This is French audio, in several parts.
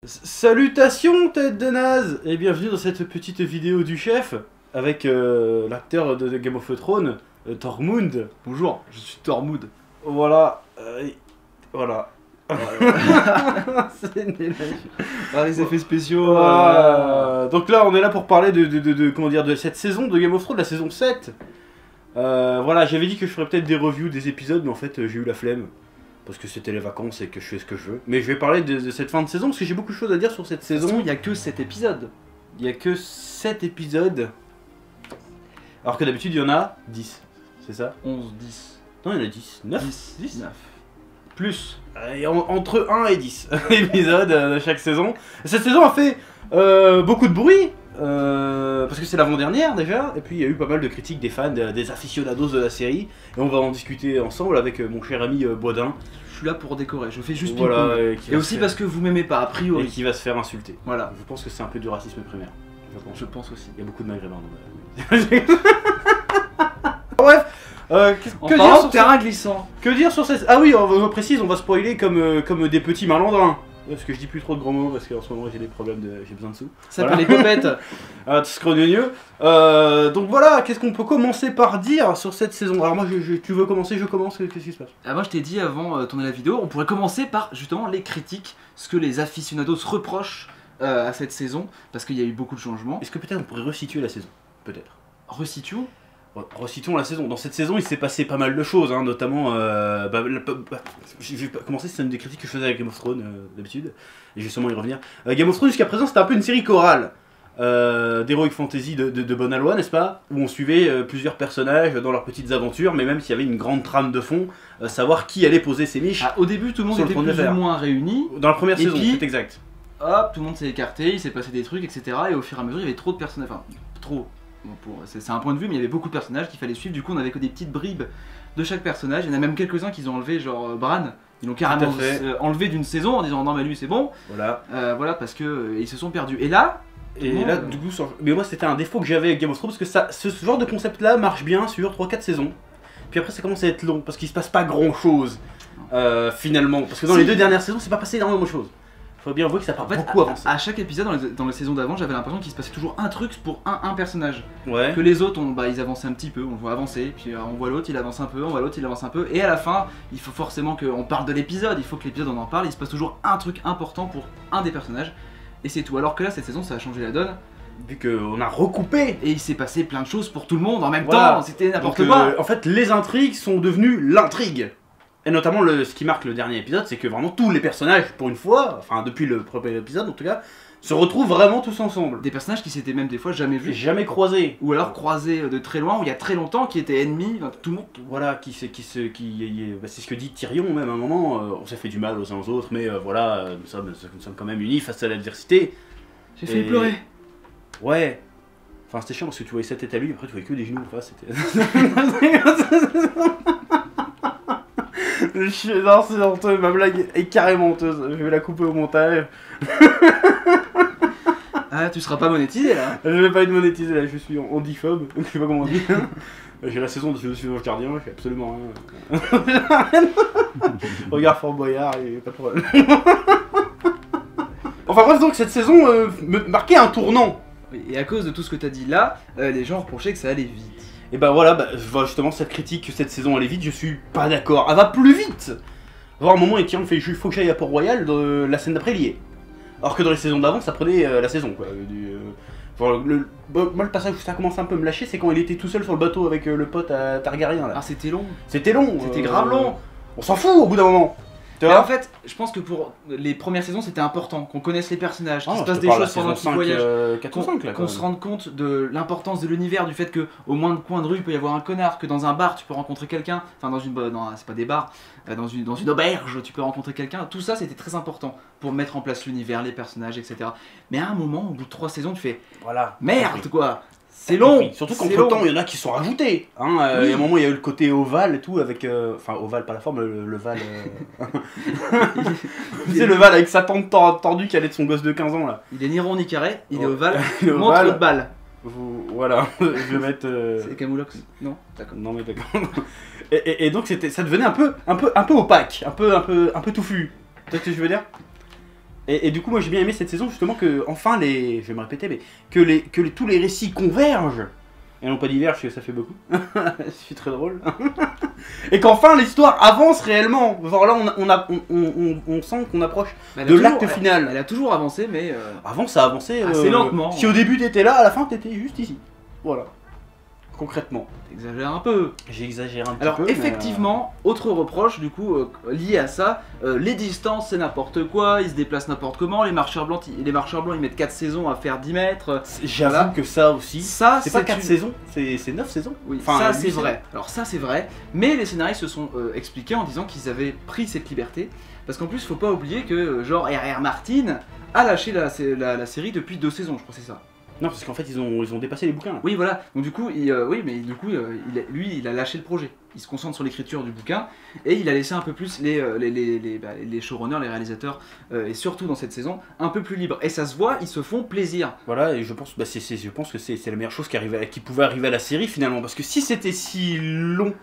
Salutations tête de naze et bienvenue dans cette petite vidéo du chef avec l'acteur de Game of Thrones, Tormund. Bonjour, je suis Tormund. Voilà, voilà. Les effets spéciaux. Donc là on est là pour parler comment dire, de cette saison de Game of Thrones, la saison 7. Voilà, j'avais dit que je ferais peut-être des reviews des épisodes, mais en fait j'ai eu la flemme. Parce que c'était les vacances et que je fais ce que je veux. Mais je vais parler de cette fin de saison parce que j'ai beaucoup de choses à dire sur cette saison. Il n'y a que 7 épisodes. Il n'y a que 7 épisodes. Alors que d'habitude il y en a 10. C'est ça? 11, 10. Non, il y en a 10. 9 10 9. Plus. Entre 1 et 10 épisodes de chaque saison. Cette saison a fait beaucoup de bruit. Parce que c'est l'avant-dernière déjà. Et puis il y a eu pas mal de critiques des fans, des aficionados de la série. Et on va en discuter ensemble avec mon cher ami Boisdin. Je suis là pour décorer, je fais juste voilà, ping-pong. Et aussi parce que vous m'aimez pas, a priori. Et qui va se faire insulter. Voilà. Je pense que c'est un peu du racisme primaire. Je pense aussi. Il y a beaucoup de maghrébins dans Bref, que dire sur terrain glissant. Que dire sur cette... Ah oui, on précise, on va spoiler comme des petits malandrins. Parce que je dis plus trop de gros mots parce qu'en ce moment j'ai des problèmes j'ai besoin de sous. Ça voilà. S'appelle les copettes. Scrogneux. Donc voilà, qu'est-ce qu'on peut commencer par dire sur cette saison? Alors moi, tu veux commencer, je commence, qu'est-ce qui se passe? Moi je t'ai dit avant de tourner la vidéo, on pourrait commencer par justement les critiques, ce que les aficionados se reprochent à cette saison, parce qu'il y a eu beaucoup de changements. Est-ce que peut-être on pourrait resituer la saison? Peut-être. Resituons? Recitons la saison. Dans cette saison, il s'est passé pas mal de choses, hein, notamment. Je vais commencer, c'est une des critiques que je faisais avec Game of Thrones d'habitude, et je vais sûrement y revenir. Game of Thrones, jusqu'à présent, c'était un peu une série chorale d'Heroic Fantasy de bonne aloi, n'est-ce pas? Où on suivait plusieurs personnages dans leurs petites aventures, mais même s'il y avait une grande trame de fond, savoir qui allait poser ses miches. Au début, tout le monde était plus ou moins réuni. Dans la première saison, c'est exact. Hop, tout le monde s'est écarté, il s'est passé des trucs, etc. Et au fur et à mesure, il y avait trop de personnages. Enfin, trop. C'est un point de vue, mais il y avait beaucoup de personnages qu'il fallait suivre. Du coup, on avait que des petites bribes de chaque personnage. Il y en a même quelques-uns qu'ils ont enlevé, genre Bran. Ils l'ont carrément enlevé d'une saison en disant non, mais lui c'est bon. Voilà. Voilà, parce que ils se sont perdus. Et là, du coup, mais moi c'était un défaut que j'avais avec Game of Thrones parce que ce genre de concept là marche bien sur 3-4 saisons. Puis après, ça commence à être long parce qu'il se passe pas grand chose finalement. Parce que dans les 2 dernières saisons, c'est pas passé énormément de choses. Faut bien avouer que ça part beaucoup avancé. À chaque épisode dans les saisons d'avant, j'avais l'impression qu'il se passait toujours un truc pour un personnage. Ouais. Que les autres, ils avançaient un petit peu, on le voit avancer, puis on voit l'autre, il avance un peu, on voit l'autre, il avance un peu, et à la fin, il faut forcément qu'on parle de l'épisode, il faut que l'épisode on en parle, il se passe toujours un truc important pour un des personnages, et c'est tout. Alors que là, cette saison, ça a changé la donne. Vu qu'on a recoupé. Et il s'est passé plein de choses pour tout le monde en même temps, c'était n'importe quoi. En fait, les intrigues sont devenues l'intrigue. Et notamment, ce qui marque le dernier épisode, c'est que vraiment tous les personnages, pour une fois, enfin depuis le premier épisode en tout cas, se retrouvent vraiment tous ensemble. Des personnages qui s'étaient même des fois jamais vus. Jamais croisés. Ou alors croisés de très loin, ou il y a très longtemps, qui étaient ennemis, tout le monde. Voilà, c'est ce que dit Tyrion même à un moment, on s'est fait du mal aux uns aux autres, mais voilà, nous sommes quand même unis face à l'adversité. J'ai failli pleurer. Ouais. Enfin c'était chiant parce que tu voyais sa tête à lui, après tu voyais que des genoux en face, c'était... Non, c'est honteux, ma blague est carrément honteuse, je vais la couper au montage. Ah, tu seras pas monétisé là? Je vais pas être monétisé là, je suis ondiphobe, je sais pas comment on dit. J'ai la saison de Je suis dans le gardien, je fais absolument rien. Regarde Fort Boyard, il n'y a pas de problème. Enfin bref, donc cette saison me marquait un tournant. Et à cause de tout ce que t'as dit là, les gens reprochaient que ça allait vite. Et bah voilà, je vois justement cette critique que cette saison allait vite, je suis pas d'accord. Elle va plus vite. Voir un moment et tiens, il faut que j'aille à Port-Royal, la scène d'après il y est. Alors que dans les saisons d'avant, ça prenait la saison quoi. Moi le passage où ça commence un peu à me lâcher, c'est quand il était tout seul sur le bateau avec le pote à Targaryen là. Ah c'était long. C'était long. C'était grave long. On s'en fout au bout d'un moment. Mais en fait, je pense que pour les premières saisons, c'était important qu'on connaisse les personnages, qu'il se passe des choses pendant qu'ils voyagent, qu'on se rende compte de l'importance de l'univers, du fait que au moindre coin de rue il peut y avoir un connard, que dans un bar tu peux rencontrer quelqu'un, enfin dans une non, c'est pas des bars, dans une auberge tu peux rencontrer quelqu'un. Tout ça c'était très important pour mettre en place l'univers, les personnages, etc. Mais à un moment, au bout de 3 saisons, tu fais voilà, merde quoi. C'est long. Surtout qu'entre temps, il y en a qui sont rajoutés. Hein, oui. Il y a un moment, il y a eu le côté ovale et tout, avec. Enfin, ovale, pas la forme, le Val. Tu sais, le Val avec sa tente tordue qui allait de son gosse de 15 ans là. Il est ni rond ni carré, il est ovale. Montre de balle. Voilà, je vais mettre. C'est Camoulox. Non, d'accord. Non, mais d'accord. Et donc, ça devenait un peu opaque, un peu touffu. Tu vois ce que je veux dire? Et du coup, moi j'ai bien aimé cette saison justement que, enfin, je vais me répéter, mais que tous les récits convergent. Et non pas divergent, parce que ça fait beaucoup. C'est très drôle. Et qu'enfin l'histoire avance réellement. Genre là, on sent qu'on approche de l'acte final. Elle a toujours avancé, mais. Avant, ça a avancé assez lentement. Si au début t'étais là, à la fin t'étais juste ici. Voilà. Concrètement. T'exagères un peu. J'exagère un petit peu. Alors effectivement, autre reproche du coup lié à ça, les distances c'est n'importe quoi, ils se déplacent n'importe comment, les marcheurs blancs ils mettent 4 saisons à faire 10 mètres. J'avoue que ça aussi, c'est pas 4 saisons, c'est 9 saisons. Oui, enfin, ça c'est vrai. Alors ça c'est vrai, mais les scénaristes se sont expliqués en disant qu'ils avaient pris cette liberté, parce qu'en plus faut pas oublier que genre R.R. Martin a lâché la série depuis 2 saisons, je crois que c'est ça. Non, parce qu'en fait, ils ont dépassé les bouquins. Oui, voilà. Donc du coup, il a lâché le projet. Il se concentre sur l'écriture du bouquin et il a laissé un peu plus les showrunners, les réalisateurs, et surtout dans cette saison, un peu plus libres. Et ça se voit, ils se font plaisir. Voilà, et je pense que c'est la meilleure chose qui pouvait arriver à la série finalement. Parce que si c'était si long,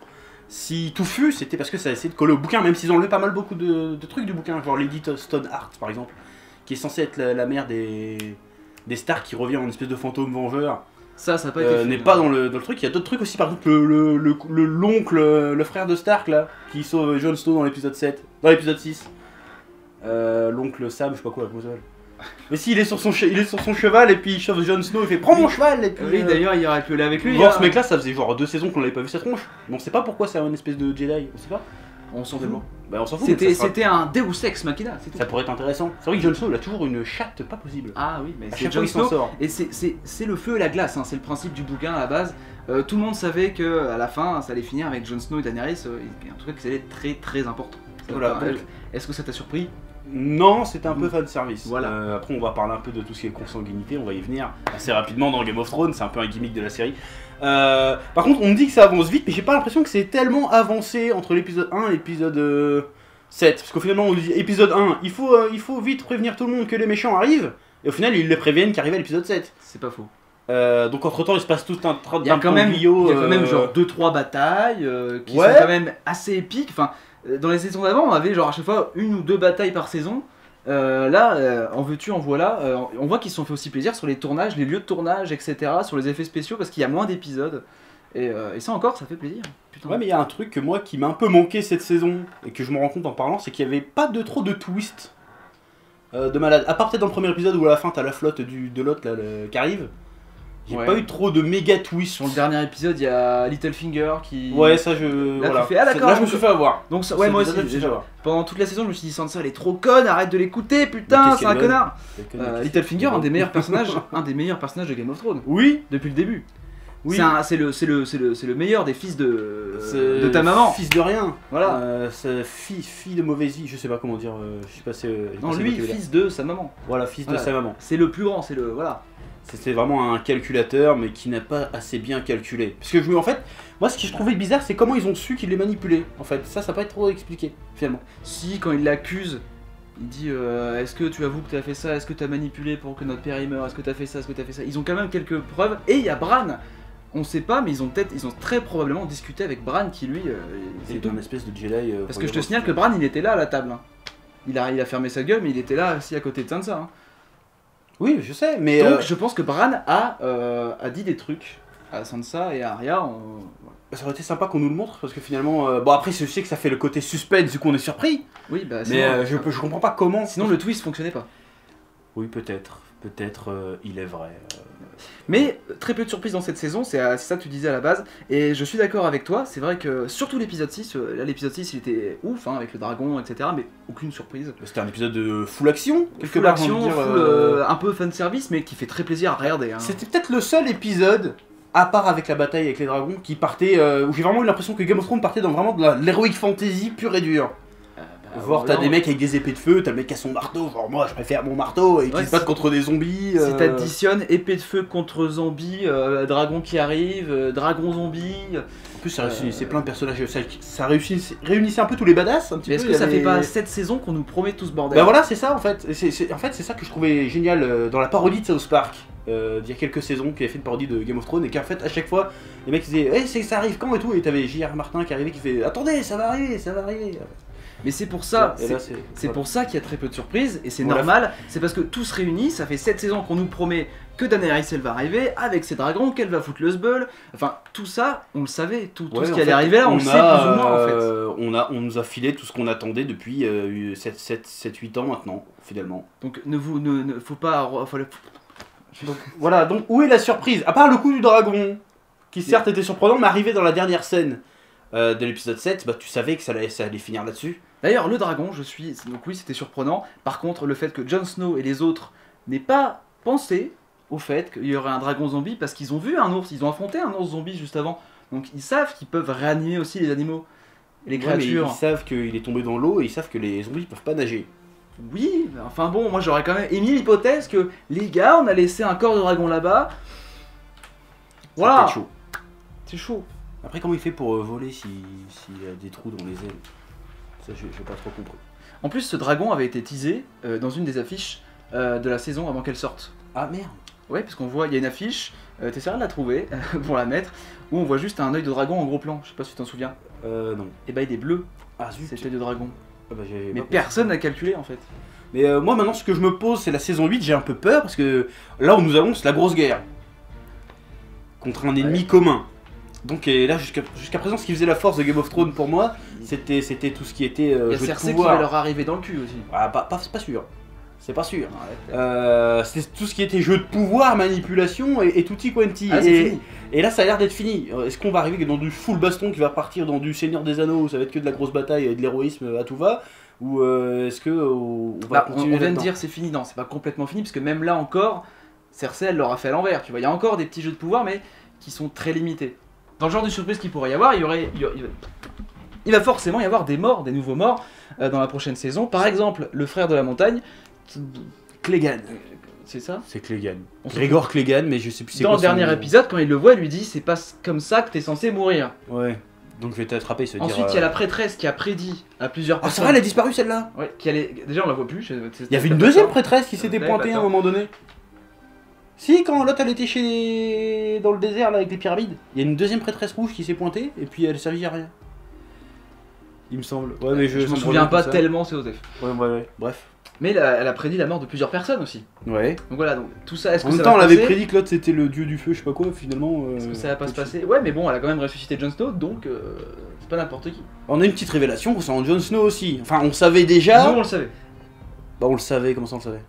si touffu, c'était parce que ça a essayé de coller au bouquin, même s'ils ont enlevé pas mal beaucoup de trucs du bouquin. Genre Lady Stoneheart, par exemple, qui est censée être la mère des Stark qui revient en espèce de fantôme vengeur. Ça a pas été fait. N'est pas dans le truc. Il y a d'autres trucs aussi, par exemple l'oncle, le frère de Stark là, qui sauve Jon Snow dans l'épisode 7, dans l'épisode 6. L'oncle Sam, je sais pas quoi, comment ça s'appelle. Mais si, il est sur son cheval et puis il chauffe Jon Snow, il fait prends mon cheval et puis. Oui, d'ailleurs, il aurait pu aller avec lui. Voir ce mec là, ça faisait genre 2 saisons qu'on l'avait pas vu cette tronche. Mais on sait pas pourquoi c'est une espèce de Jedi, on sait pas. On s'en fout. Bah on s'en fout. C'était un Deus Ex Machina, c'est tout. Ça pourrait être intéressant. C'est vrai que Jon Snow il a toujours une chatte pas possible. Ah oui, mais c'est Jon Snow. Et c'est le feu et la glace, hein. C'est le principe du bouquin à la base. Tout le monde savait que à la fin ça allait finir avec Jon Snow et Daenerys, en tout cas que ça allait être très très important. Voilà. Est-ce que ça t'a surpris? Non, c'était un peu fan service. Voilà. Après on va parler un peu de tout ce qui est consanguinité, on va y venir assez rapidement dans Game of Thrones, c'est un peu un gimmick de la série. Par contre on me dit que ça avance vite, mais j'ai pas l'impression que c'est tellement avancé entre l'épisode 1 et l'épisode 7. Parce qu'au finalement on dit épisode 1, il faut vite prévenir tout le monde que les méchants arrivent, et au final ils les préviennent qu'arrive à l'épisode 7. C'est pas faux. Donc entre temps il se passe tout un il y a quand même genre 2-3 batailles qui sont quand même assez épiques. Enfin, dans les saisons d'avant on avait genre à chaque fois 1 ou 2 batailles par saison. Là, en veux-tu, en voilà, on voit qu'ils se sont fait aussi plaisir sur les tournages, les lieux de tournage, etc., sur les effets spéciaux, parce qu'il y a moins d'épisodes. Et ça encore, ça fait plaisir. Putain. Ouais, mais il y a un truc que moi qui m'a un peu manqué cette saison, et que je me rends compte en parlant, c'est qu'il n'y avait pas trop de twists de malade. À part peut-être dans le premier épisode où à la fin t'as la flotte de l'autre qui arrive. J'ai pas eu trop de méga twists. Sur le dernier épisode, il y a Littlefinger qui. Ouais, ça Là, tu fais, ah d'accord. Là, je me suis fait avoir. Donc, ouais, moi aussi. Pendant toute la saison, je me suis dit, Sansa, elle est trop conne, arrête de l'écouter, putain, c'est un connard. Littlefinger, un des meilleurs personnages de Game of Thrones. Oui. Depuis le début. Oui. C'est le meilleur des fils de ta maman. Fils de rien. Voilà. Fille de mauvaise vie, je sais pas comment dire. Je sais pas si. Non, lui, fils de sa maman. Voilà, fils de sa maman. C'est le plus grand, c'est le. Voilà. C'était vraiment un calculateur, mais qui n'a pas assez bien calculé. Parce que en fait, moi ce que je trouvais bizarre, c'est comment ils ont su qu'il les manipulait. En fait, ça n'a pas été trop expliqué, finalement. Si, quand il l'accuse, il dit est-ce que tu avoues que tu as fait ça? Est-ce que tu as manipulé pour que notre père il meure? Est-ce que tu as fait ça? Est-ce que tu as fait ça? Ils ont quand même quelques preuves. Et il y a Bran. On sait pas, mais ils ont très probablement discuté avec Bran qui lui. C'est une espèce de Jedi. Parce que je te signale que Bran il était là à la table. Hein. Il a fermé sa gueule, mais il était là assis à côté de Sansa. Hein. Oui, je sais, mais. Donc je pense que Bran a dit des trucs à Sansa et à Arya. Ça aurait été sympa qu'on nous le montre, parce que finalement. Bon, après, je sais que ça fait le côté suspense du coup on est surpris. Oui, bah mais je comprends pas comment. Sinon le twist fonctionnait pas. Oui, peut-être. Peut-être il est vrai. Mais très peu de surprises dans cette saison, c'est ça que tu disais à la base. Et je suis d'accord avec toi, c'est vrai que surtout l'épisode 6, là l'épisode 6 il était ouf, hein, avec le dragon, etc. Mais aucune surprise. C'était un épisode de full action, full action, full, un peu fan service, mais qui fait très plaisir à regarder. Hein. C'était peut-être le seul épisode, à part avec la bataille avec les dragons, qui partait, où j'ai vraiment eu l'impression que Game of Thrones partait dans vraiment de l'heroic fantasy pure et dure. Voir t'as des mecs avec des épées de feu, t'as le mec qui a son marteau, genre moi je préfère mon marteau et qui se battent contre des zombies. Si t'additionnes épée de feu contre zombies, dragon qui arrive, dragon zombie. En plus ça réunissait plein de personnages, ça réunissait un peu tous les badass un petit peu. Est-ce que ça fait pas 7 saisons qu'on nous promet tout ce bordel? Bah voilà, c'est ça en fait. C'est ça que je trouvais génial dans la parodie de South Park. Il y a quelques saisons qui avait fait une parodie de Game of Thrones et qu'en fait à chaque fois les mecs disaient ça arrive quand et tout, et t'avais J.R. Martin qui arrivait qui fait attendez ça va arriver. Mais c'est pour ça, c'est pour ça qu'il y a très peu de surprises, et c'est normal, c'est parce que tout se réunit, ça fait 7 saisons qu'on nous promet que Daenerys elle va arriver, avec ses dragons, qu'elle va foutre le sbeul, enfin tout ça, on le savait, tout ce qui allait arriver là, on le sait plus ou moins en fait. On nous a filé tout ce qu'on attendait depuis 7-8 ans maintenant, finalement. Donc faut pas... Donc, voilà, donc où est la surprise? À part le coup du dragon, qui certes était surprenant, mais arrivé dans la dernière scène de l'épisode 7, bah tu savais que ça allait finir là-dessus. D'ailleurs, le dragon, donc oui, c'était surprenant. Par contre, le fait que Jon Snow et les autres n'aient pas pensé au fait qu'il y aurait un dragon zombie, parce qu'ils ont vu un ours, ils ont affronté un ours zombie juste avant. Donc ils savent qu'ils peuvent réanimer aussi les animaux et les créatures. Mais ils savent qu'il est tombé dans l'eau et ils savent que les zombies peuvent pas nager. Oui, enfin bon, moi j'aurais quand même émis l'hypothèse que les gars, on a laissé un corps de dragon là-bas. Voilà. C'est chaud. C'est chaud. Après, comment il fait pour voler s'il y a des trous dans les ailes? Ça, j'ai pas trop compris. En plus, ce dragon avait été teasé dans une des affiches de la saison avant qu'elle sorte. Ah merde. Ouais, parce qu'on voit, il y a une affiche, t'essaieras de la trouver pour la mettre, où on voit juste un œil de dragon en gros plan. Je sais pas si tu t'en souviens. Non. Et bah il est bleu. Ah zut. Cet œil de dragon. Ah bah, mais personne n'a calculé en fait. Mais moi maintenant ce que je me pose c'est la saison 8, j'ai un peu peur parce que là on nous annonce la grosse guerre. Contre un ennemi commun. Donc et là jusqu'à présent ce qui faisait la force de Game of Thrones pour moi, c'était tout ce qui était jeu de pouvoir. Il y a Cersei qui va leur arriver dans le cul aussi. Ah, c'est pas sûr. C'est pas sûr. C'est tout ce qui était jeu de pouvoir, manipulation et tutti quanti. Ah, et là ça a l'air d'être fini. Est-ce qu'on va arriver dans du full baston qui va partir dans du Seigneur des Anneaux où ça va être que de la grosse bataille et de l'héroïsme à tout va? Ou est-ce que on va continuer? On vient de dire c'est fini, non c'est pas complètement fini parce que même là encore, Cersei elle l'aura fait à l'envers, tu vois, il y a encore des petits jeux de pouvoir mais qui sont très limités. Dans le genre de surprise qu'il pourrait y avoir, il va forcément y avoir des morts, des nouveaux morts dans la prochaine saison. Par exemple, le frère de la montagne, Clegane. C'est ça? C'est Clegane. Grégor Clegane, mais je sais plus c'est quoi. Dans le dernier épisode, quand il le voit, il lui dit c'est pas comme ça que t'es censé mourir. Ouais. Donc je vais t'attraper, se dire. Ensuite, il y a la prêtresse qui a prédit à plusieurs personnes. Ah, c'est vrai, elle a disparu celle-là? Ouais, déjà on la voit plus. Il y avait une deuxième prêtresse qui s'était pointée à un moment donné. Si, quand l'autre elle était dans le désert là avec les pyramides, il y a une deuxième prêtresse rouge qui s'est pointée et puis elle servit à rien. Il me semble. Ouais, mais je me souviens pas tellement, c'est Osef. Ouais, bref. Mais elle a prédit la mort de plusieurs personnes aussi. Ouais. Donc voilà, donc tout ça, est-ce que en même temps, elle avait prédit que l'autre c'était le dieu du feu, je sais pas quoi, finalement. Est-ce que ça va pas se passer? Ouais, mais bon, elle a quand même ressuscité Jon Snow, donc c'est pas n'importe qui. On a une petite révélation concernant Jon Snow aussi. Enfin, on savait déjà. Non, on le savait. Bah, on le savait, comment ça on le savait?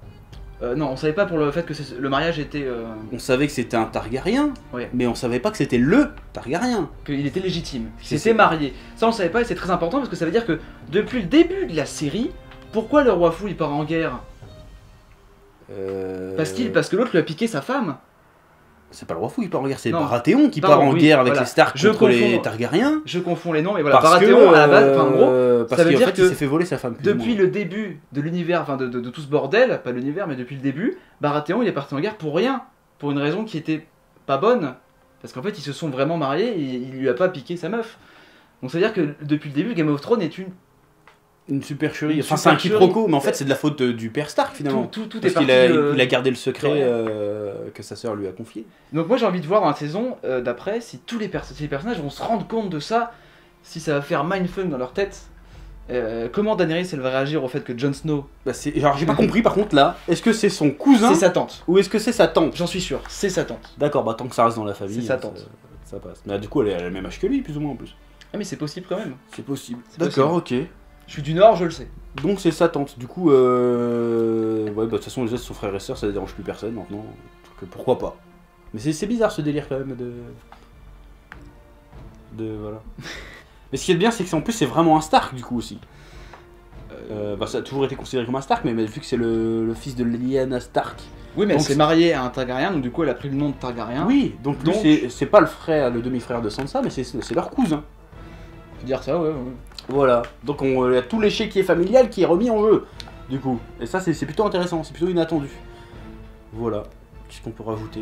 Non, on savait pas pour le fait que le mariage était. On savait que c'était un Targaryen, ouais. Mais on savait pas que c'était le Targaryen. Qu'il était légitime, qu'il s'était marié. Ça, on le savait pas et c'est très important parce que ça veut dire que depuis le début de la série, pourquoi le roi fou il part en guerre? Parce que l'autre lui a piqué sa femme. C'est pas le roi fou qui part en guerre, c'est Baratheon qui part en guerre avec les Stark contre les Targaryens. Je confonds les noms, mais voilà, Baratheon à la base, en gros, ça veut dire qu'il s'est fait voler sa femme. Depuis le début de l'univers, enfin de tout ce bordel, pas l'univers, mais depuis le début, Baratheon il est parti en guerre pour rien, pour une raison qui était pas bonne, parce qu'en fait ils se sont vraiment mariés et il lui a pas piqué sa meuf. Donc ça veut dire que depuis le début, Game of Thrones est une supercherie, enfin c'est un quiproquo, mais en fait c'est de la faute du père Stark finalement. Tout parce qu'il a gardé le secret que sa sœur lui a confié. Donc moi j'ai envie de voir dans la saison d'après si tous les personnages vont se rendre compte de ça, si ça va faire mindfuck dans leur tête. Comment Daenerys elle va réagir au fait que Jon Snow... Genre j'ai pas compris par contre là, est-ce que c'est son cousin? C'est sa tante. Ou est-ce que c'est sa tante? J'en suis sûr, c'est sa tante. D'accord, bah tant que ça reste dans la famille, c'est sa tante. Ça passe. Mais du coup elle a le même âge que lui plus ou moins en plus. Ah mais c'est possible quand même. C'est possible. D'accord, ok. Je suis du Nord, je le sais. Donc c'est sa tante. Du coup, ouais, bah de toute façon, les autres sont frères et sœurs, ça ne dérange plus personne maintenant. Donc, pourquoi pas. Mais c'est bizarre ce délire quand même voilà. Mais ce qui est bien, c'est que en plus c'est vraiment un Stark du coup aussi. Bah, ça a toujours été considéré comme un Stark, mais vu que c'est le fils de Lyanna Stark. Oui, mais elle s'est mariée à un Targaryen, donc du coup elle a pris le nom de Targaryen. Oui, donc c'est pas le demi-frère de Sansa, mais c'est leur cousin. Faut dire ça, ouais. Voilà, donc il y a tout l'échiquier familial qui est remis en jeu, du coup. Et ça, c'est plutôt intéressant, c'est plutôt inattendu. Voilà, qu'est-ce qu'on peut rajouter?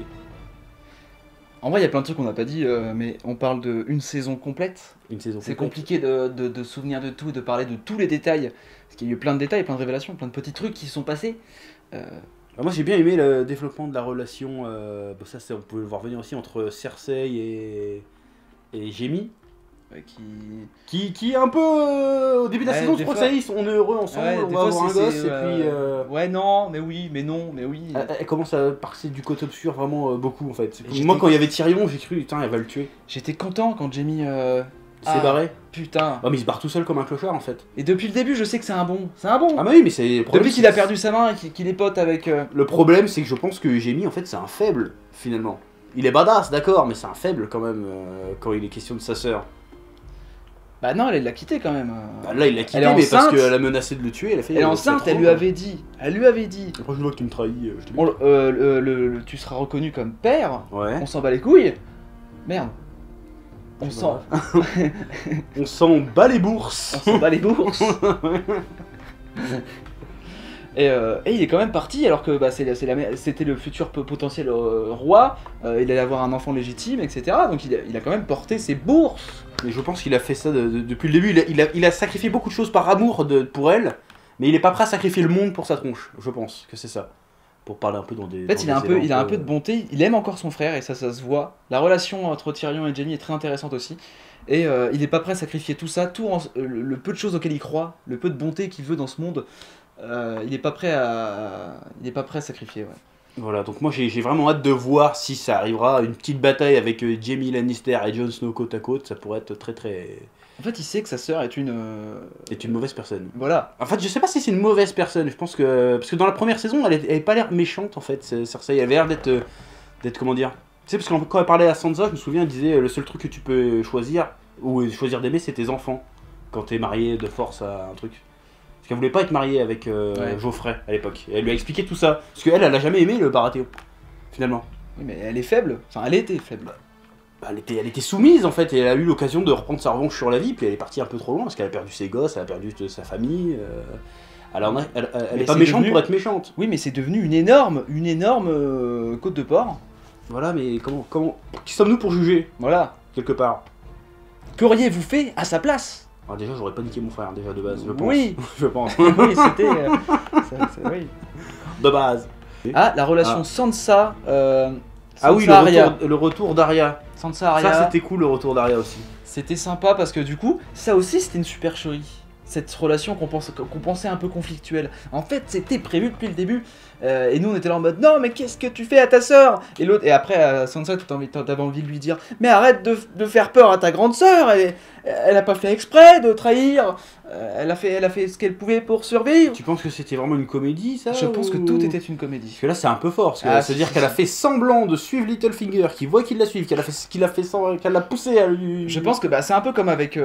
En vrai, il y a plein de trucs qu'on n'a pas dit, mais on parle d'une saison complète. C'est compliqué de se souvenir de tout, de parler de tous les détails. Parce qu'il y a eu plein de détails, plein de révélations, plein de petits trucs qui se sont passés. Moi, j'ai bien aimé le développement de la relation, on pouvait le voir venir aussi, entre Cersei et Jaime. Qui est un peu au début de la saison, je crois que ça y est, on est heureux ensemble, on va avoir un gosse et puis. Ouais, non, mais oui, mais non, mais oui. Elle commence à passer du côté obscur vraiment beaucoup en fait. Moi, quand il y avait Tyrion, j'ai cru, putain, elle va le tuer. J'étais content quand Jaime s'est barré. Putain. Ouais, mais il se barre tout seul comme un clochard en fait. Et depuis le début, je sais que c'est un bon. C'est un bon. Ah, bah oui, mais c'est. Depuis qu'il a perdu sa main et qu'il est pote avec. Le problème, c'est que je pense que Jaime en fait, c'est un faible finalement. Il est badass, d'accord, mais c'est un faible quand même quand il est question de sa sœur. Bah non, elle l'a quitté quand même. Bah là, il l'a quitté, mais parce qu'elle a menacé de le tuer. Elle est enceinte, elle lui avait dit. Elle lui avait dit. La prochaine fois que tu me trahis, je te tu seras reconnu comme père. Ouais. On s'en bat les couilles. Merde. On s'en. On s'en bat les bourses. On s'en bat les bourses. Et il est quand même parti alors que bah, c'était le futur potentiel roi, il allait avoir un enfant légitime, etc. Donc il a quand même porté ses bourses. Mais je pense qu'il a fait ça depuis le début, il a sacrifié beaucoup de choses par amour pour elle, mais il est pas prêt à sacrifier le monde pour sa tronche, je pense que c'est ça. Pour parler un peu dans des... En fait, il a un peu de bonté, il aime encore son frère et ça se voit. La relation entre Tyrion et Jaime est très intéressante aussi. Et il est pas prêt à sacrifier tout ça, le peu de choses auxquelles il croit, le peu de bonté qu'il veut dans ce monde. Il est pas prêt à sacrifier, ouais. Voilà, donc moi j'ai vraiment hâte de voir si ça arrivera, une petite bataille avec Jaime Lannister et Jon Snow côte à côte, ça pourrait être très très... En fait, il sait que sa sœur est une mauvaise personne. Voilà. En fait, je sais pas si c'est une mauvaise personne, je pense que... Parce que dans la première saison, elle avait pas l'air méchante en fait, Cersei, elle avait l'air d'être comment dire... Tu sais, parce que quand elle parlait à Sansa, je me souviens, elle disait le seul truc que tu peux choisir, ou choisir d'aimer, c'est tes enfants, quand t'es marié de force à un truc. Parce qu'elle voulait pas être mariée avec Geoffrey à l'époque. Elle lui a expliqué tout ça. Parce qu'elle, elle a jamais aimé le Baratheon, finalement. Oui, mais elle est faible. Enfin, elle était faible. Bah, elle était soumise en fait, et elle a eu l'occasion de reprendre sa revanche sur la vie, puis elle est partie un peu trop loin, parce qu'elle a perdu ses gosses, elle a perdu sa famille. Elle est pas méchante pour être méchante. Oui, mais c'est devenu une énorme côte de porc. Voilà, mais comment... Qui sommes-nous pour juger? Voilà. Quelque part. Qu'auriez-vous fait à sa place? Alors déjà, j'aurais pas niqué mon frère, déjà, de base, je pense. Oui. Je pense. Oui, c'était... oui. De base. Ah, la relation Sansa... ah oui, le retour d'Arya. Sansa Arya. Ça, c'était cool, le retour d'Arya aussi. C'était sympa, parce que du coup, ça aussi, c'était une supercherie. Cette relation qu'on pensait un peu conflictuelle. En fait, c'était prévu depuis le début. Et nous, on était là en mode non, mais qu'est-ce que tu fais à ta sœur? Et après, Sansa, t'avais envie de lui dire mais arrête de faire peur à ta grande sœur. Elle a pas fait exprès de trahir. Elle a fait ce qu'elle pouvait pour survivre. Tu penses que c'était vraiment une comédie, ça? Je pense que tout était une comédie. Parce que là, c'est un peu fort. C'est-à-dire qu'elle a fait semblant de suivre Littlefinger, qu'il voit qu'il la suive, qu'elle l'a poussé à lui. Je pense que c'est un peu comme avec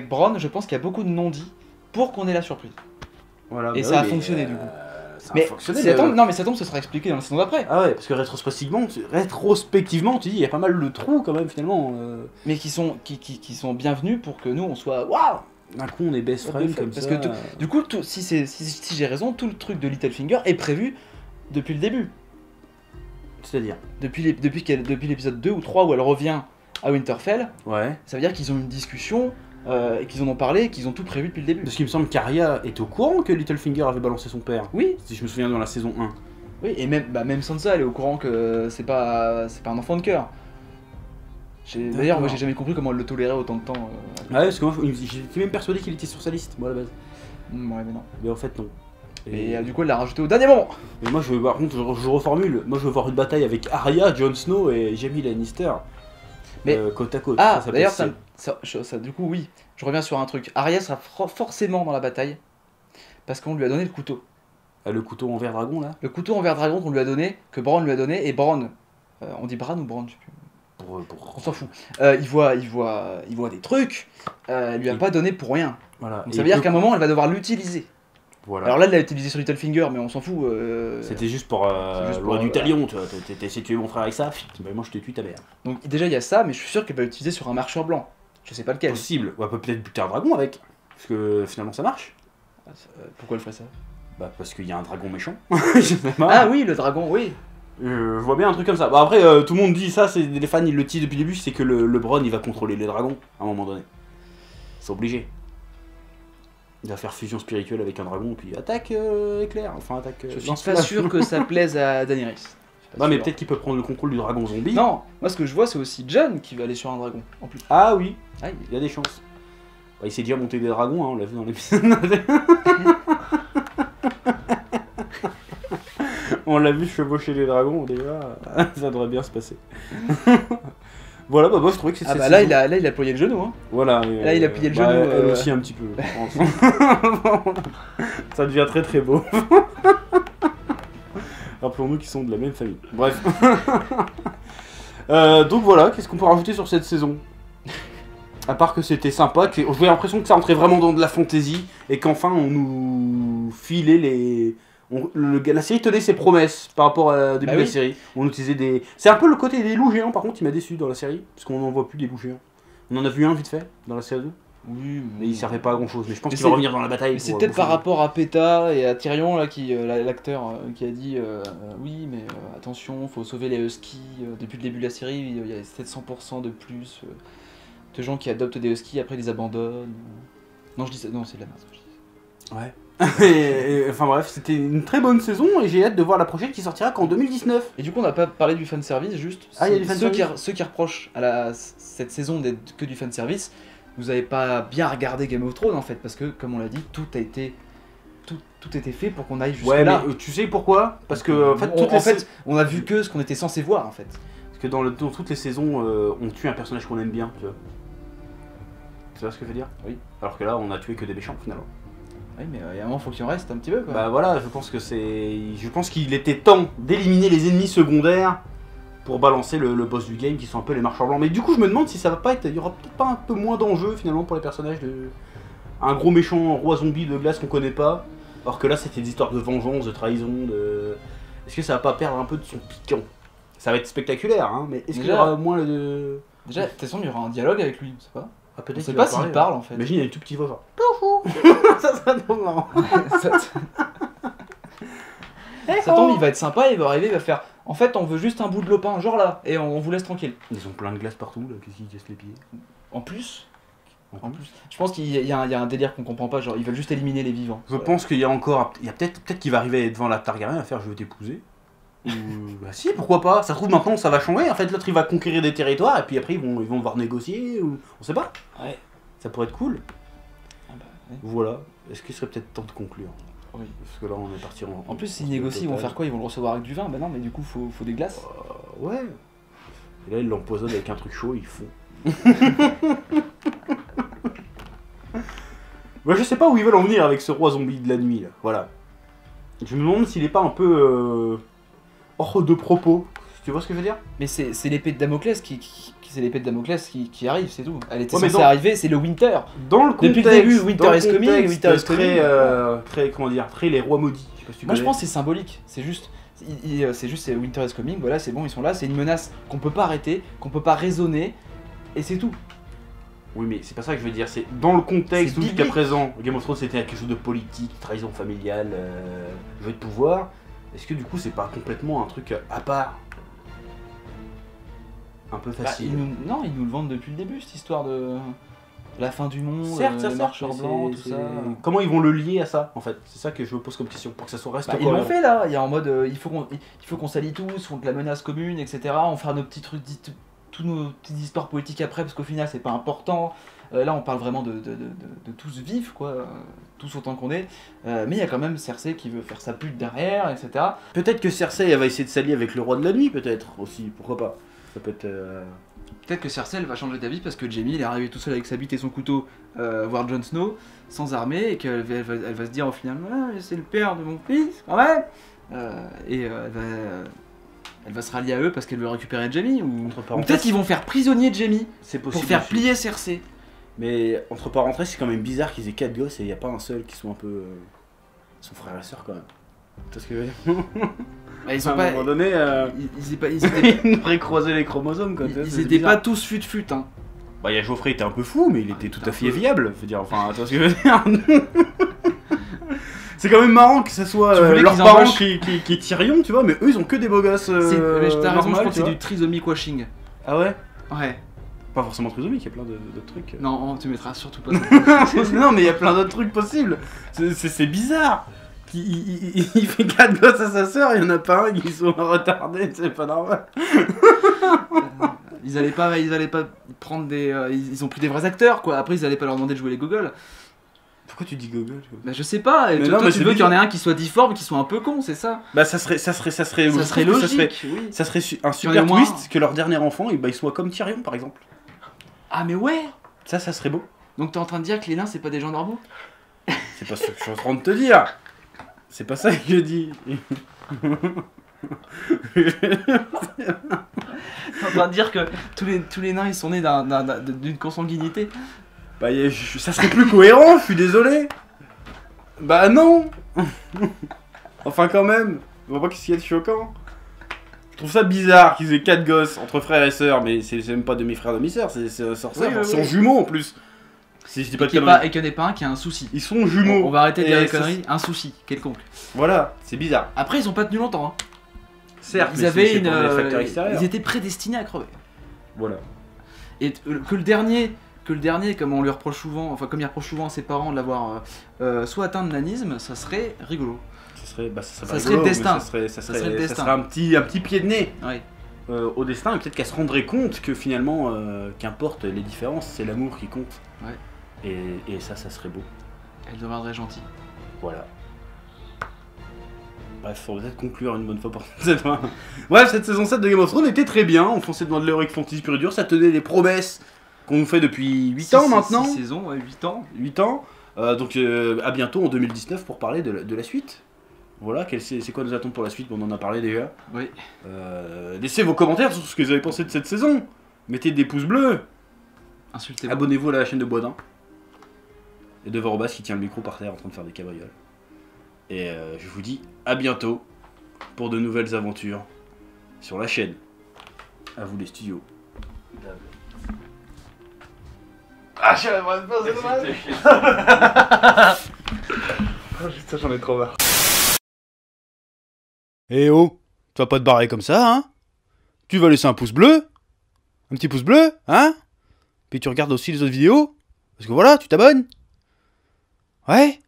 Bronn. Je pense qu'il y a beaucoup de non-dits pour qu'on ait la surprise. Voilà, et ça a fonctionné du coup. Mais non, mais ça tombe, ce sera expliqué dans la saison d'après. Ah ouais, parce que rétrospectivement, tu dis, il y a pas mal de trous quand même finalement. Mais qui sont bienvenus pour que nous on soit waouh. D'un coup, on est best friends comme parce ça. Parce que du coup, si j'ai raison, tout le truc de Littlefinger est prévu depuis le début. C'est-à-dire depuis l'épisode 2 ou 3 où elle revient à Winterfell. Ouais. Ça veut dire qu'ils ont une discussion. Et qu'ils en ont parlé, qu'ils ont tout prévu depuis le début. Parce qu'il me semble qu'Arya est au courant que Littlefinger avait balancé son père. Oui. Si je me souviens dans la saison 1. Oui, et même Sansa, elle est au courant que c'est pas un enfant de cœur. D'ailleurs, moi j'ai jamais compris comment elle le tolérait autant de temps. Ah ouais, parce que moi j'étais même persuadé qu'il était sur sa liste, moi à la base. Ouais, mais non. Mais en fait, non. Et du coup, elle l'a rajouté au dernier moment. Mais moi, par contre, je reformule. Moi, je veux voir une bataille avec Arya, Jon Snow et Jaime Lannister. Mais côte à côte. Ah, d'ailleurs, du coup, oui. Je reviens sur un truc. Arya sera forcément dans la bataille parce qu'on lui a donné le couteau. Le couteau en verre dragon, là. Le couteau en verre dragon qu'on lui a donné, que Bronn lui a donné, et Bronn, on dit Bran ou Bronn, je sais plus. On s'en fout. Il voit des trucs. Elle lui a pas donné pour rien. Voilà. Donc ça veut dire qu'à un moment, elle va devoir l'utiliser. Voilà. Alors là, elle l'a utilisé sur Littlefinger, mais on s'en fout. C'était juste pour loi du talion, tu vois. T'as essayé de tuer mon frère avec ça, moi je te tue ta mère. Donc déjà, il y a ça, mais je suis sûr qu'elle va l'utiliser sur un marcheur blanc. Je sais pas lequel. Possible. Ou elle peut peut-être buter un dragon avec. Parce que finalement, ça marche. Pourquoi elle ferait ça? Bah, parce qu'il y a un dragon méchant. Ah oui, le dragon, oui. Je vois bien un truc comme ça. Bah, après, tout le monde dit ça, les fans ils le disent depuis le début, c'est que le Bronn il va contrôler les dragons à un moment donné. C'est obligé. Il va faire fusion spirituelle avec un dragon, puis attaque éclair. Enfin, attaque. Je suis pas sûr que ça plaise à Daenerys. Bah mais peut-être qu'il peut prendre le contrôle du dragon zombie. Non, moi ce que je vois c'est aussi Jon qui va aller sur un dragon en plus. Ah oui, il y a des chances. Bah, il s'est déjà monté des dragons, hein, on l'a vu dans l'épisode. On l'a vu chevaucher les dragons déjà, ça devrait bien se passer. Voilà, bah moi je trouvais que c'était. Ah bah là il a plié le genou hein. Voilà. Là il a plié le genou. Elle aussi un petit peu, je pense. Ça devient très très beau. Rappelons-nous qu'ils sont de la même famille. Bref. Donc voilà, qu'est-ce qu'on peut rajouter sur cette saison? À part que c'était sympa, que j'avais l'impression que ça rentrait vraiment dans de la fantasy et qu'enfin on nous filait les. La série tenait ses promesses par rapport à début de la série. On utilisait des. C'est un peu le côté des loups géants par contre, il m'a déçu dans la série, parce qu'on n'en voit plus des loups géants. On en a vu un vite fait dans la série 2. Oui, mais il servait pas à grand chose. Mais je pense qu'il va revenir dans la bataille. C'est peut-être par rapport à Péta et à Tyrion, là, l'acteur qui a dit oui, mais attention, faut sauver les Huskies. Depuis le début de la série, il y a 700% de plus de gens qui adoptent des Huskies, après ils les abandonnent. Non, je dis ça, non, c'est de la merde. Ouais. Enfin bref, c'était une très bonne saison et j'ai hâte de voir la prochaine qui sortira qu'en 2019. Et du coup, on n'a pas parlé du fanservice, juste. Ah, il y a du fanservice. Ceux qui reprochent à cette saison d'être que du fanservice, vous avez pas bien regardé Game of Thrones en fait, parce que comme on l'a dit, tout était fait pour qu'on aille jusque là. Ouais, mais tu sais pourquoi? Parce que en fait, on a vu que ce qu'on était censé voir en fait. Parce que dans toutes les saisons, on tue un personnage qu'on aime bien, tu vois. Tu vois ce que je veux dire? Oui. Alors que là, on a tué que des méchants finalement. Oui, mais il y a un moment, faut qu'il en reste un petit peu quoi. Bah voilà, je pense qu'il était temps d'éliminer les ennemis secondaires pour balancer le boss du game qui sont un peu les marchands blancs. Mais du coup, je me demande si ça va pas être. Il y aura peut-être pas un peu moins d'enjeux finalement pour les personnages de. Un gros méchant roi zombie de glace qu'on connaît pas. Alors que là, c'était des histoires de vengeance, de trahison, de. Est-ce que ça va pas perdre un peu de son piquant? Ça va être spectaculaire, hein, mais est-ce qu'il y aura moins de. Déjà, de toute façon, il y aura un dialogue avec lui, on sait pas. Ah, peut-être. On sait pas s'il parle en fait. Imagine, il y a une toute petite voix genre. Ça serait trop marrant. Ça tombe, il va être sympa, il va arriver, il va faire. En fait, on veut juste un bout de lopin, genre là, et on vous laisse tranquille. Ils ont plein de glace partout, là, qu'est-ce qu'ils cassent les pieds? En plus. Je pense qu'il y a un délire qu'on comprend pas, genre ils veulent juste éliminer les vivants. Je pense qu'il y a encore. Il y a peut-être qu'il va arriver devant la Targaryen à faire je veux t'épouser. Bah si, pourquoi pas? Ça se trouve maintenant ça va changer, en fait l'autre il va conquérir des territoires et puis après ils vont devoir négocier ou. On sait pas. Ouais. Ça pourrait être cool. Ah bah, ouais. Voilà. Est-ce qu'il serait peut-être temps de conclure? Oui. Parce que là on est parti en. En plus s'ils négocient, ils vont faire quoi? Ils vont le recevoir avec du vin? Bah non, mais du coup faut des glaces. Ouais. Et là ils l'empoisonnent avec un truc chaud, ils font. Bah, je sais pas où ils veulent en venir avec ce roi zombie de la nuit là. Voilà. Je me demande s'il est pas un peu hors de propos. Tu vois ce que je veux dire? Mais c'est l'épée de Damoclès qui arrive, c'est tout. Elle était censée arriver, c'est le Winter. Dans le contexte, depuis le début, Winter is coming, Winter is coming. Très comment dire, très les rois maudits. Je sais pas si tu Moi je pense que c'est symbolique. C'est juste Winter is coming. Voilà, c'est bon, ils sont là. C'est une menace qu'on peut pas arrêter, qu'on peut pas raisonner, et c'est tout. Oui, mais c'est pas ça que je veux dire, c'est dans le contexte où jusqu'à présent, Game of Thrones c'était quelque chose de politique, trahison familiale, jeu de pouvoir. Est-ce que du coup c'est pas complètement un truc à part? Un peu facile. Non, ils nous le vendent depuis le début, cette histoire de la fin du monde, certes, les marcheurs blancs, tout ça. Comment ils vont le lier à ça en fait? C'est ça que je me pose comme question, pour que ça soit reste ils l'ont fait là, il y a en mode il faut qu'on s'allie tous contre la menace commune, etc. On fera nos petits trucs, tous nos petites histoires politiques après, parce qu'au final c'est pas important. Là on parle vraiment de tous vivre, quoi, tous autant qu'on est. Mais il y a quand même Cersei qui veut faire sa pute derrière, etc. Peut-être que Cersei elle va essayer de s'allier avec le roi de la nuit, peut-être aussi, pourquoi pas. Ça peut être. Peut-être que Cersei elle va changer d'avis parce que Jaime il est arrivé tout seul avec sa bite et son couteau voir Jon Snow sans armée et qu'elle va se dire au final c'est le père de mon fils quand même elle va se rallier à eux parce qu'elle veut récupérer Jaime ou peut-être qu'ils vont faire prisonnier Jaime pour faire plier Cersei. Mais entre parenthèses c'est quand même bizarre qu'ils aient 4 gosses et il n'y a pas un seul qui soit un peu son frère et soeur quand même. Tu vois ce que je veux dire? Bah, ils ont pas. À un moment donné, ils devraient croiser les chromosomes quoi. Ils étaient pas tous fut hein. Bah, il y a Geoffrey, il était un peu fou, mais il était tout à fait viable. Je veux dire, enfin, tu vois ce que je veux dire? C'est quand même marrant que ce soit leurs parents qui Tyrion, tu vois, mais eux ils ont que des beaux gosses. Mais t'as raison, je crois que c'est du trisomic washing. Ah ouais? Ouais. Pas forcément trisomique, il y a plein d'autres trucs. Non, tu mettras surtout pas ça. Non, mais il y a plein d'autres trucs possibles. C'est bizarre. il fait 4 gosses à sa sœur, il y en a pas un qui sont retardés, c'est pas normal. Ils allaient pas prendre des... ils ont pris des vrais acteurs, quoi. Après, ils allaient pas leur demander de jouer les gogoles. Pourquoi tu dis gogol? Bah je sais pas, toi tu veux qu'il y en ait un qui soit difforme, qui soit un peu con, c'est ça? Bah ça serait logique, oui. Ça serait un super twist que leur dernier enfant, il soit comme Tyrion par exemple. Ah mais ouais. Ça serait beau. Donc t'es en train de dire que les nains c'est pas des gens normaux? C'est pas ce que je suis en train de te dire. C'est pas ça que je dis. T'es en train de dire que tous les nains ils sont nés d'une consanguinité? Bah ça serait plus cohérent, je suis désolé. Bah non. Enfin quand même. Je vois pas qu'est-ce qu'il y a de choquant. Je trouve ça bizarre qu'ils aient 4 gosses entre frères et sœurs, mais c'est même pas demi-frère, demi-sœur, c'est sœur-sœur. Ils sont jumeaux en plus. Si je dis pas et qu'il n'y en ait pas un qui a un souci. Ils sont jumeaux. On va arrêter de dire des conneries, un souci quelconque. Voilà, c'est bizarre. Après ils ont pas tenu longtemps. Hein. Certes, ils avaient ils étaient prédestinés à crever. Voilà. Et que le dernier, comme on lui reproche souvent, enfin comme il reproche souvent à ses parents de l'avoir soit atteint de nanisme, ça serait rigolo. Ça serait le destin. Ça serait un petit pied de nez au destin, et peut-être qu'elle se rendrait compte que finalement, qu'importe les différences, c'est l'amour qui compte. Ouais. Et ça serait beau. Elle deviendrait gentille. Voilà. Bref, faut peut-être conclure une bonne fois pour cette fois. Bref, cette saison 7 de Game of Thrones était très bien, on fonçait dans de l'heroic fantasy pur et dur, ça tenait les promesses qu'on nous fait depuis 8 ans maintenant. 6 saisons, ouais, 8 ans. 8 ans. Donc à bientôt en 2019 pour parler de la suite. Voilà, c'est quoi nos attentes pour la suite? On en a parlé déjà. Oui. Laissez vos commentaires sur ce que vous avez pensé de cette saison. Mettez des pouces bleus. Insultez-moi. Abonnez-vous à la chaîne de Boisdin. Et de Vorobas qui tient le micro par terre en train de faire des cabrioles. Et je vous dis à bientôt pour de nouvelles aventures sur la chaîne. À vous les studios. Ah, je la pas, c'est dommage. Oh, putain, j'en ai trop marre. Eh oh, tu vas pas te barrer comme ça, hein? Tu vas laisser un pouce bleu? Un petit pouce bleu, hein? Puis tu regardes aussi les autres vidéos? Parce que voilà, tu t'abonnes? Ouais?